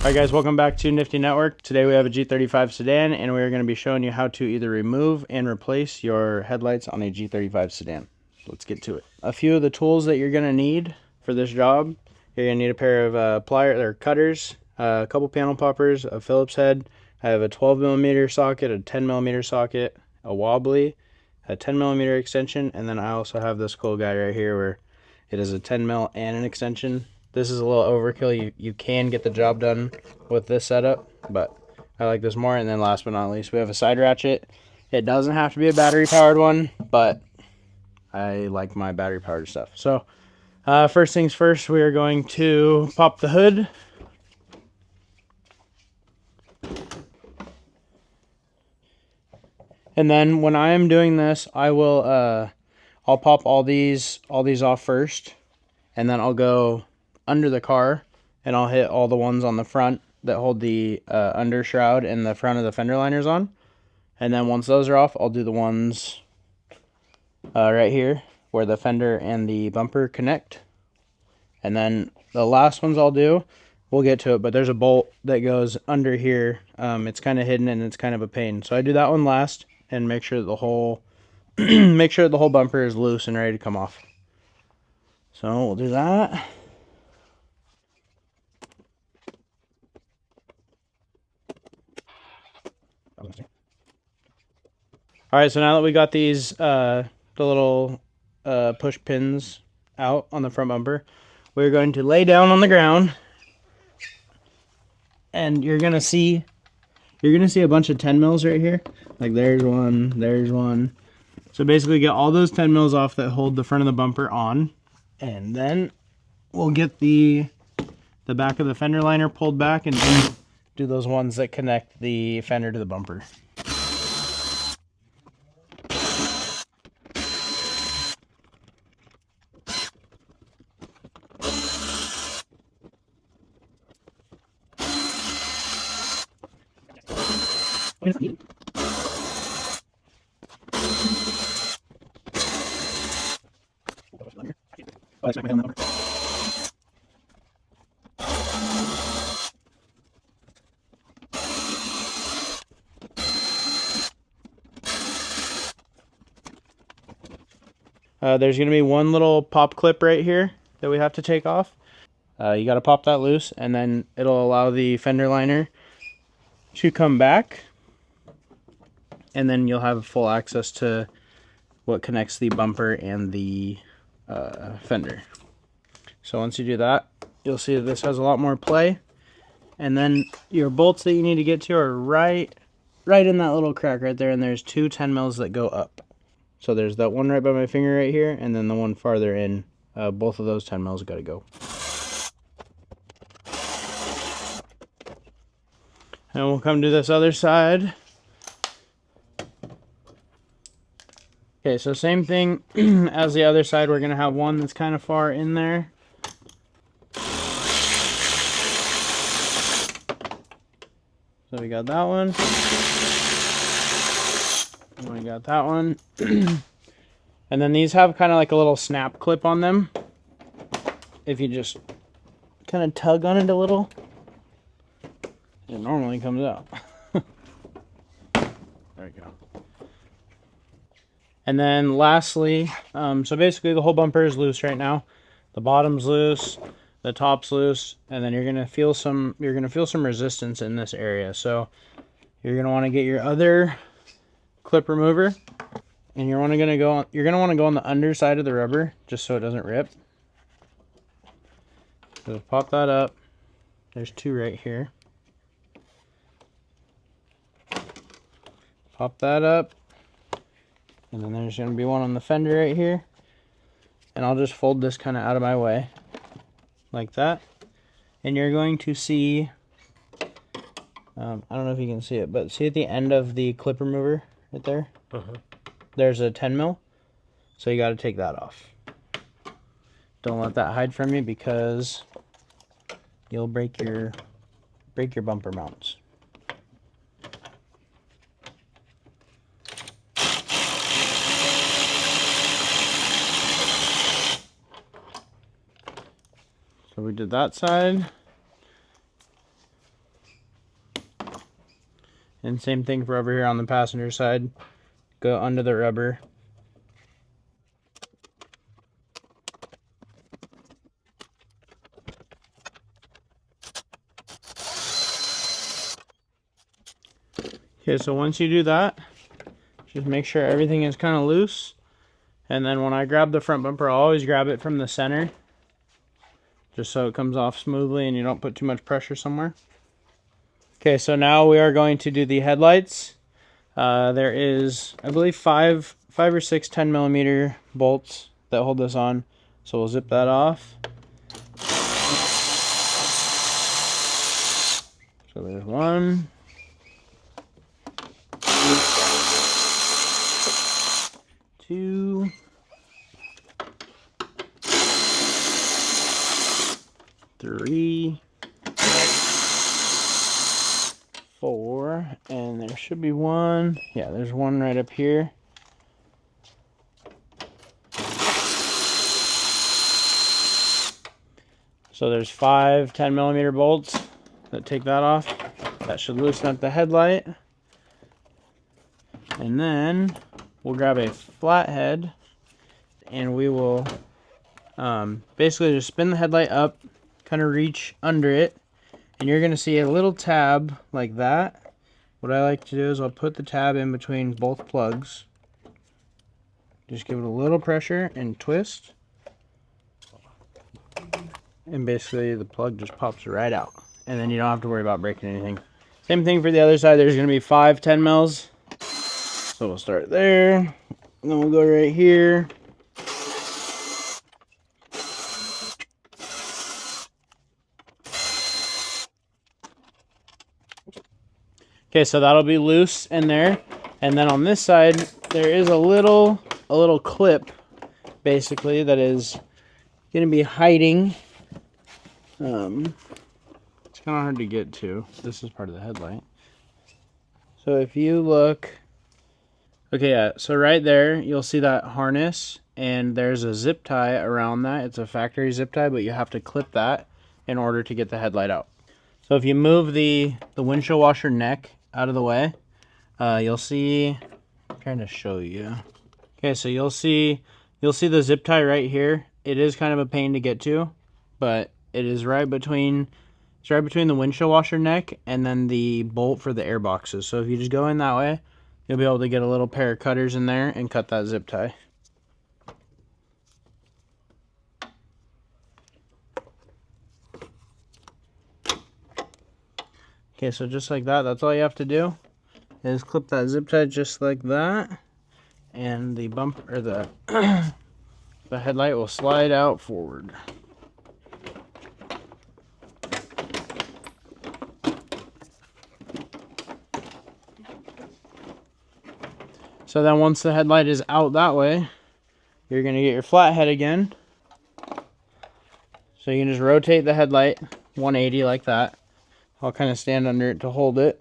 Alright guys, welcome back to Nifty Network. Today we have a G35 sedan and we're going to be showing you how to either remove and replace your headlights on a G35 sedan. Let's get to it. A few of the tools that you're going to need for this job. You're going to need a pair of pliers or cutters, a couple panel poppers, a Phillips head. I have a 12mm socket, a 10mm socket, a wobbly, a 10mm extension, and then I also have this cool guy right here where it is a 10mm and an extension. This is a little overkill. You can get the job done with this setup, but I like this more. And then last but not least, we have a side ratchet. It doesn't have to be a battery powered one, but I like my battery powered stuff. So first things first, we are going to pop the hood. And then when I am doing this, I will I'll pop all these off first, and then I'll go under the car and I'll hit all the ones on the front that hold the under shroud and the front of the fender liners on. And then once those are off, I'll do the ones right here where the fender and the bumper connect. And then the last ones I'll do, we'll get to it, but there's a bolt that goes under here. It's kind of hidden and it's kind of a pain. So I do that one last and make sure that the whole make sure that the whole bumper is loose and ready to come off. So we'll do that. Alright, so now that we got these the little push pins out on the front bumper, we're going to lay down on the ground, and you're gonna see a bunch of 10 mils right here. Like there's one. So basically get all those 10 mils off that hold the front of the bumper on, and then we'll get the back of the fender liner pulled back and do those ones that connect the fender to the bumper. There's going to be one little pop clip right here that we have to take off. You got to pop that loose, and then it'll allow the fender liner to come back, and then you'll have full access to what connects the bumper and the fender. So once you do that, you'll see that this has a lot more play, and then your bolts that you need to get to are right in that little crack right there, and there's two 10 mils that go up. So there's that one right by my finger right here, and then the one farther in. Both of those 10 mils got to go. And we'll come to this other side. Okay, so same thing as the other side. We're going to have one that's kind of far in there. So we got that one. And we got that one. And then these have kind of like a little snap clip on them. If you just kind of tug on it a little, it normally comes out. There we go. And then lastly, so basically the whole bumper is loose right now. The bottom's loose, the top's loose, and then you're gonna feel some resistance in this area. So you're gonna want to get your other clip remover, and you're gonna want to go on the underside of the rubber just so it doesn't rip. So pop that up. There's two right here. Pop that up. And then there's going to be one on the fender right here. And I'll just fold this kind of out of my way. Like that. And you're going to see, I don't know if you can see it, but see at the end of the clip remover right there? There's a 10 mil. So you got to take that off. Don't let that hide from you because you'll break your bumper mounts. So we did that side. And same thing for over here on the passenger side. Go under the rubber. Okay, so once you do that, just make sure everything is kind of loose. And then when I grab the front bumper, I'll always grab it from the center, just so it comes off smoothly and you don't put too much pressure somewhere. Okay, so now we are going to do the headlights. There is, I believe, five or six 10mm bolts that hold this on. So we'll zip that off. So there's one. Two. Three. 4, and there should be one. Yeah, there's one right up here. So there's 5 10mm bolts that take that off. That should loosen up the headlight. And then we'll grab a flathead and we will basically just spin the headlight up, kind of reach under it. And you're going to see a little tab like that. What I like to do is I'll put the tab in between both plugs. Just give it a little pressure and twist. And basically the plug just pops right out. And then you don't have to worry about breaking anything. Same thing for the other side. There's going to be 5 10mm. So we'll start there. And then we'll go right here. Okay, so that'll be loose in there. And then on this side, there is a little clip, basically, that is going to be hiding. It's kind of hard to get to. This is part of the headlight. So if you look, okay, yeah, so right there, you'll see that harness, and there's a zip tie around that. It's a factory zip tie, but you have to clip that in order to get the headlight out. So if you move the windshield washer neck out of the way, you'll see, I'm trying to show you. Okay, so you'll see the zip tie right here. It is kind of a pain to get to, but it is right between the windshield washer neck and then the bolt for the air boxes. So if you just go in that way, you'll be able to get a little pair of cutters in there and cut that zip tie. Okay, so just like that, that's all you have to do is clip that zip tie just like that, and the bumper or the the headlight will slide out forward. So then once the headlight is out that way, you're going to get your flathead again. So you can just rotate the headlight 180 like that. I'll kind of stand under it to hold it.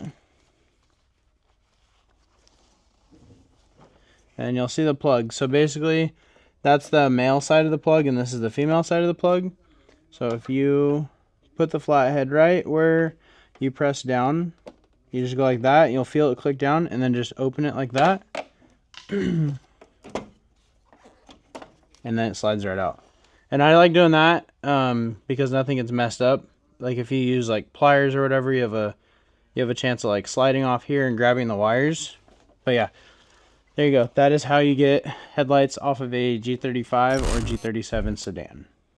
And you'll see the plug. So basically, that's the male side of the plug, and this is the female side of the plug. So if you put the flathead right where you press down, you just go like that, you'll feel it click down, and then just open it like that. And then it slides right out. And I like doing that because nothing gets messed up. Like if you use like pliers or whatever, you have a chance of like sliding off here and grabbing the wires. But yeah, there you go. That is how you get headlights off of a G35 or G37 sedan.